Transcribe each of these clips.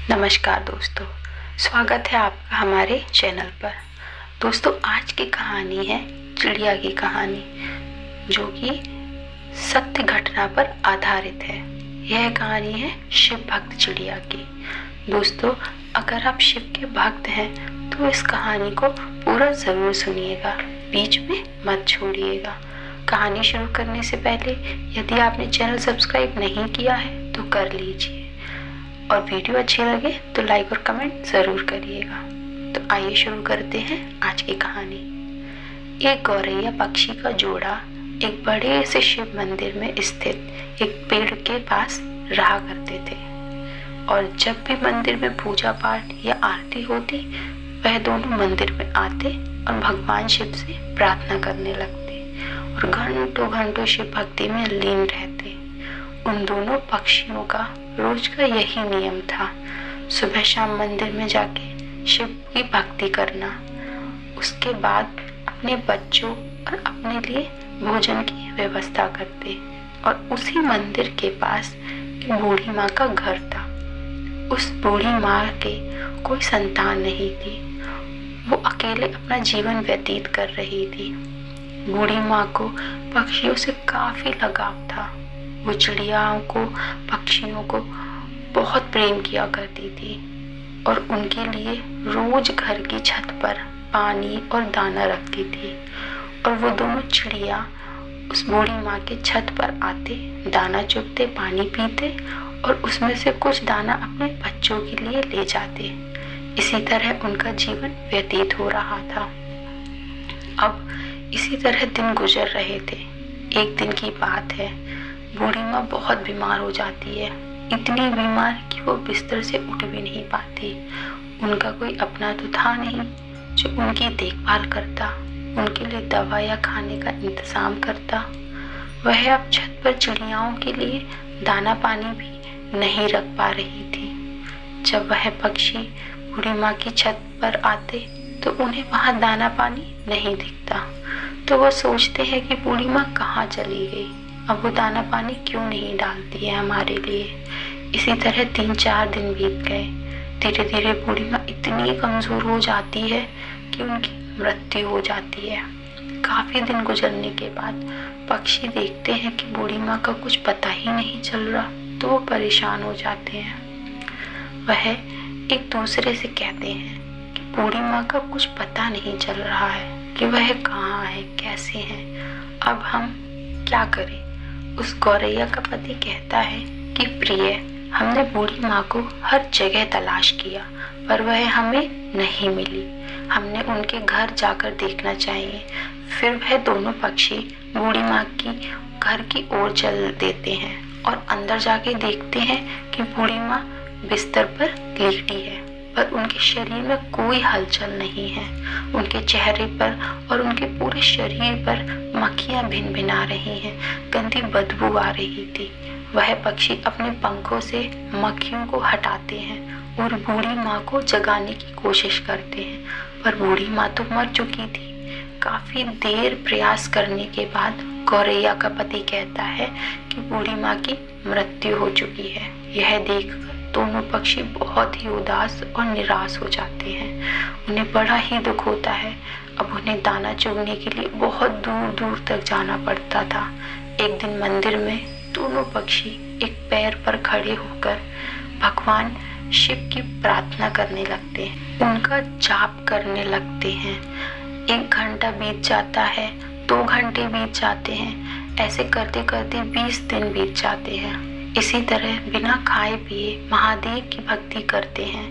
नमस्कार दोस्तों, स्वागत है आपका हमारे चैनल पर। दोस्तों, आज की कहानी है चिड़िया की कहानी, जो कि सत्य घटना पर आधारित है। यह कहानी है शिव भक्त चिड़िया की। दोस्तों, अगर आप शिव के भक्त हैं तो इस कहानी को पूरा ज़रूर सुनिएगा, बीच में मत छोड़िएगा। कहानी शुरू करने से पहले यदि आपने चैनल सब्सक्राइब नहीं किया है तो कर लीजिए, और वीडियो अच्छी लगे तो लाइक और कमेंट ज़रूर करिएगा। तो आइए शुरू करते हैं आज की कहानी। एक गौरैया पक्षी का जोड़ा एक बड़े से शिव मंदिर में स्थित एक पेड़ के पास रहा करते थे, और जब भी मंदिर में पूजा पाठ या आरती होती, वह दोनों मंदिर में आते और भगवान शिव से प्रार्थना करने लगते और घंटों घंटों शिव भक्ति में लीन रहते। उन दोनों पक्षियों का रोज का यही नियम था, सुबह शाम मंदिर में जाके शिव की भक्ति करना, उसके बाद अपने बच्चों और अपने लिए भोजन की व्यवस्था करते। और उसी मंदिर के पास एक बूढ़ी माँ का घर था। उस बूढ़ी माँ के कोई संतान नहीं थी, वो अकेले अपना जीवन व्यतीत कर रही थी। बूढ़ी माँ को पक्षियों से काफी लगाव था। वो चिड़ियाओं को, पक्षियों को बहुत प्रेम किया करती थी और उनके लिए रोज घर की छत पर पानी और दाना रखती थी। और वो दोनों चिड़िया उस बूढ़ी माँ के छत पर आते, दाना चुगते, पानी पीते और उसमें से कुछ दाना अपने बच्चों के लिए ले जाते। इसी तरह उनका जीवन व्यतीत हो रहा था। अब इसी तरह दिन गुजर रहे थे। एक दिन की बात है, बूढ़ी माँ बहुत बीमार हो जाती है, इतनी बीमार कि वो बिस्तर से उठ भी नहीं पाती। उनका कोई अपना तो था नहीं जो उनकी देखभाल करता, उनके लिए दवा या खाने का इंतजाम करता। वह अब छत पर चिड़ियाओं के लिए दाना पानी भी नहीं रख पा रही थी। जब वह पक्षी बूढ़ी माँ की छत पर आते तो उन्हें वहाँ दाना पानी नहीं दिखता। तो वह सोचते हैं कि बूढ़ी माँ कहाँ चली गई, अब वो दाना पानी क्यों नहीं डालती है हमारे लिए। इसी तरह 3-4 दिन बीत गए। धीरे धीरे बूढ़ी माँ इतनी कमज़ोर हो जाती है कि उनकी मृत्यु हो जाती है। काफ़ी दिन गुजरने के बाद पक्षी देखते हैं कि बूढ़ी माँ का कुछ पता ही नहीं चल रहा, तो वो परेशान हो जाते हैं। वह एक दूसरे से कहते हैं कि बूढ़ी माँ का कुछ पता नहीं चल रहा है कि वह कहाँ है, कैसे है, अब हम क्या करें। उस गौरैया का पति कहता है कि प्रिय, हमने बूढ़ी माँ को हर जगह तलाश किया पर वह हमें नहीं मिली। हमने उनके घर जाकर देखना चाहिए। फिर वह दोनों पक्षी बूढ़ी माँ की घर की ओर चल देते हैं और अंदर जाके देखते हैं कि बूढ़ी माँ बिस्तर पर लेटी है, पर उनके शरीर में कोई हलचल नहीं है। उनके चेहरे पर और उनके पूरे शरीर पर मक्खियां भिनभिना रही हैं, गंदी बदबू आ रही थी। वह पक्षी अपने पंखों से मक्खियों को हटाते हैं और बूढ़ी माँ को जगाने की कोशिश करते हैं, पर बूढ़ी माँ तो मर चुकी थी। काफी देर प्रयास करने के बाद गौरैया का पति कहता है कि बूढ़ी माँ की मृत्यु हो चुकी है। यह देखकर दोनों पक्षी बहुत ही उदास और निराश हो जाते हैं। उन्हें बड़ा ही दुख होता है। अब उन्हें दाना चुगने के लिए बहुत दूर दूर तक जाना पड़ता था। एक दिन मंदिर में दोनों पक्षी एक पैर पर खड़े होकर भगवान शिव की प्रार्थना करने लगते हैं, उनका जाप करने लगते हैं। 1 घंटा बीत जाता है, 2 घंटे बीत जाते हैं, ऐसे करते करते 20 दिन बीत जाते हैं। इसी तरह बिना खाए पिए महादेव की भक्ति करते हैं।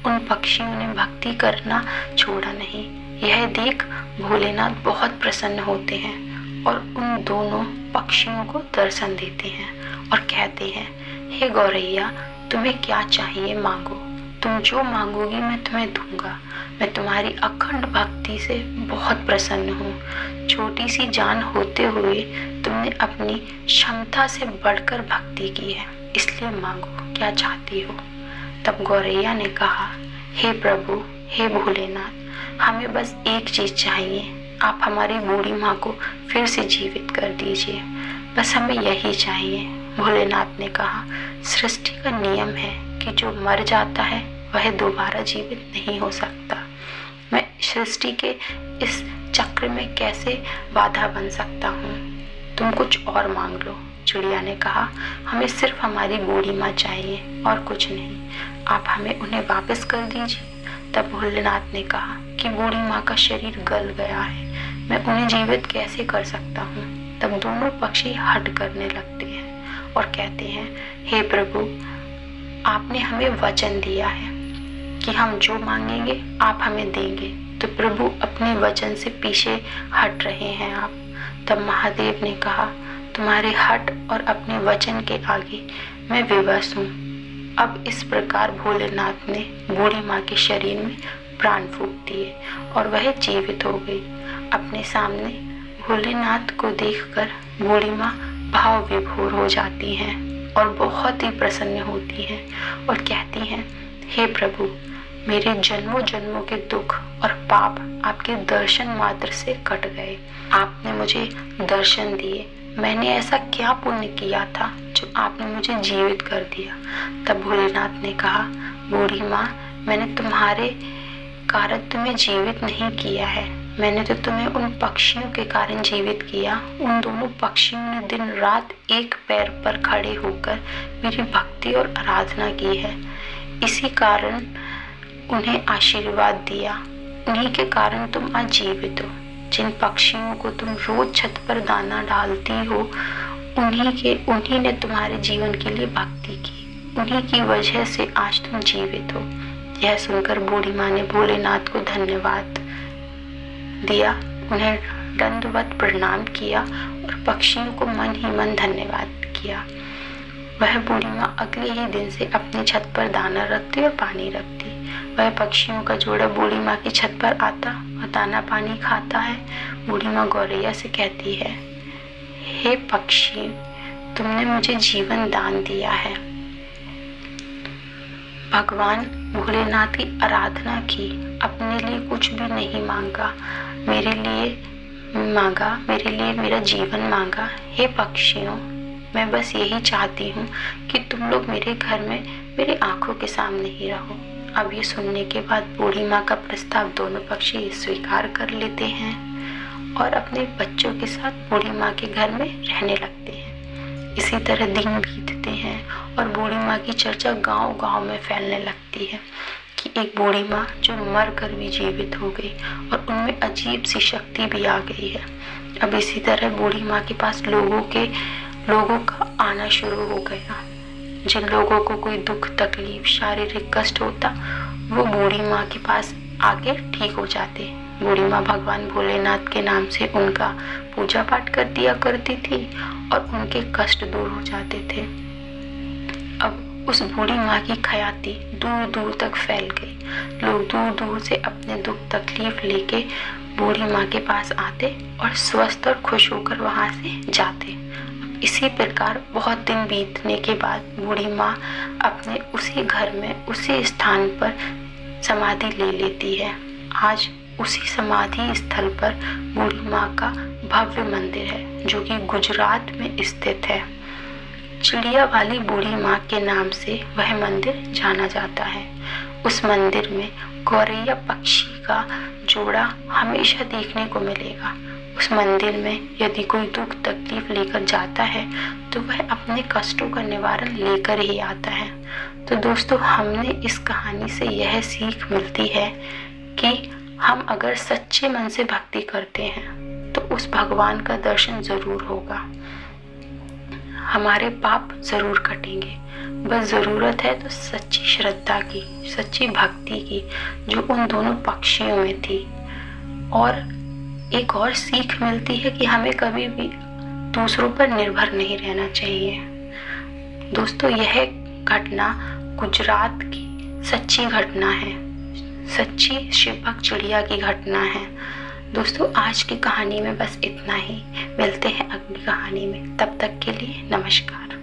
उन पक्षियों ने भक्ति करना छोड़ा नहीं। यह देख भोलेनाथ बहुत प्रसन्न होते हैं और उन दोनों पक्षियों को दर्शन देते हैं और कहते हैं, हे गौरैया, तुम्हें क्या चाहिए मांगो, तुम जो मांगोगी मैं तुम्हें दूंगा। मैं तुम्हारी अखंड भक्ति से बहुत प्रसन्न हूँ। छोटी सी जान होते हुए तुमने अपनी क्षमता से बढ़कर भक्ति की है, इसलिए मांगो, क्या चाहती हो। तब गौरैया ने कहा, हे प्रभु, हे भोलेनाथ, हमें बस एक चीज़ चाहिए, आप हमारी बूढ़ी माँ को फिर से जीवित कर दीजिए, बस हमें यही चाहिए। भोलेनाथ ने कहा, सृष्टि का नियम है कि जो मर जाता है वह दोबारा जीवित नहीं हो सकता। मैं सृष्टि के इस चक्र में कैसे बाधा बन सकता हूँ? तुम कुछ और मांग लो। चिड़िया ने कहा, हमें सिर्फ हमारी बूढ़ी माँ चाहिए और कुछ नहीं। आप हमें उन्हें वापस कर दीजिए। तब भोलेनाथ ने कहा कि बूढ़ी माँ का शरीर गल गया है, मैं उन्हें जीवित कैसे कर सकता हूँ? तब दोनों पक्षी हट करने लगते हैं और कहते हैं, हे प्रभु, आपने हमें वचन दिया है कि हम जो मांगेंगे आप हमें देंगे, तो प्रभु अपने वचन से पीछे हट रहे हैं आप। तब महादेव ने कहा, तुम्हारे हट और अपने वचन के आगे मैं विवश हूँ। अब इस प्रकार भोलेनाथ ने बूढ़ी माँ के शरीर में प्राण फूंक दिए और वह जीवित हो गई। अपने सामने भोलेनाथ को देखकर बूढ़ी माँ भाव विभोर हो जाती हैं और बहुत ही प्रसन्न होती हैं और कहती हैं, हे प्रभु, मेरे जन्मों जन्मों के दुख और पाप आपके दर्शन मात्र से कट गए। आपने मुझे दर्शन दिए। मैंने ऐसा क्या पुण्य किया था जो आपने मुझे जीवित कर दिया? तब भोलेनाथ ने कहा, बूढ़ी माँ, मैंने तुम्हारे कारण तुम्हें जीवित नहीं किया है, मैंने तो तुम्हें उन पक्षियों के कारण जीवित किया। उन दोनों पक्षियों ने दिन रात एक पैर पर खड़े होकर मेरी भक्ति और आराधना की है। इसी कारण उन्हें आशीर्वाद दिया। उन्हीं के कारण तुम आज जीवित हो। जिन पक्षियों को तुम रोज छत पर दाना डालती हो, उन्हीं ने तुम्हारे जीवन के लिए भक्ति की। उन्हीं की वजह से आज तुम जीवित हो। यह सुनकर बूढ़ी माँ ने भोलेनाथ को धन्यवाद दिया, उन्हें दंडवत प्रणाम किया और पक्षियों को मन ही मन धन्यवाद किया। वह बूढ़ी माँ अगले ही दिन से अपनी छत पर दाना रखती और पानी रखती। वह पक्षियों का जोड़ा बूढ़ी माँ की छत पर आता और दाना पानी खाता है। बूढ़ी माँ गौरैया से कहती है, हे पक्षी, तुमने मुझे जीवन दान दिया है। भगवान भोलेनाथ की आराधना की, अपने लिए कुछ भी नहीं मांगा, मेरे लिए मेरा जीवन मांगा। हे पक्षियों, मैं बस यही चाहती हूँ कि तुम लोग मेरे घर में मेरी आंखों के सामने ही रहो। अब ये सुनने के बाद बूढ़ी माँ का प्रस्ताव दोनों पक्षी स्वीकार कर लेते हैं और अपने बच्चों के साथ बूढ़ी माँ के घर में रहने लगते हैं। इसी तरह दिन बीतते हैं और बूढ़ी माँ की चर्चा गांव-गांव में फैलने लगती है कि एक बूढ़ी माँ जो मर कर भी जीवित हो गई और उनमें अजीब सी शक्ति भी आ गई है। अब इसी तरह बूढ़ी माँ के पास लोगों का आना शुरू हो गया। जिन लोगों को कोई दुख तकलीफ शारीरिक कष्ट होता, वो बूढ़ी माँ के पास आके ठीक हो जाते। बूढ़ी माँ भगवान भोलेनाथ के नाम से उनका पूजा पाठ कर दिया करती थी और उनके कष्ट दूर हो जाते थे। अब उस बूढ़ी माँ की ख्याति दूर दूर तक फैल गई। लोग दूर दूर से अपने दुख तकलीफ लेके बूढ़ी माँ के पास आते और स्वस्थ और खुश होकर वहाँ से जाते। इसी प्रकार बहुत दिन बीतने के बाद बूढ़ी माँ अपने उसी घर में उसी स्थान पर समाधि ले लेती है। आज उसी समाधि स्थल पर बूढ़ी माँ का भव्य मंदिर है जो कि गुजरात में स्थित है। चिड़िया वाली बूढ़ी माँ के नाम से वह मंदिर जाना जाता है। उस मंदिर में गौरैया पक्षी का जोड़ा हमेशा देखने को मिलेगा। उस मंदिर में यदि कोई दुख तकलीफ लेकर जाता है तो वह अपने कष्टों का निवारण लेकर ही आता है। तो दोस्तों, हमने इस कहानी से यह सीख मिलती है कि हम अगर सच्चे मन से भक्ति करते हैं तो उस भगवान का दर्शन जरूर होगा, हमारे पाप जरूर कटेंगे। बस ज़रूरत है तो सच्ची श्रद्धा की, सच्ची भक्ति की, जो उन दोनों पक्षियों में थी। और एक और सीख मिलती है कि हमें कभी भी दूसरों पर निर्भर नहीं रहना चाहिए। दोस्तों, यह घटना गुजरात की सच्ची घटना है, सच्ची शिवभक्त चिड़िया की घटना है। दोस्तों, आज की कहानी में बस इतना ही। मिलते हैं अगली कहानी में, तब तक के लिए नमस्कार।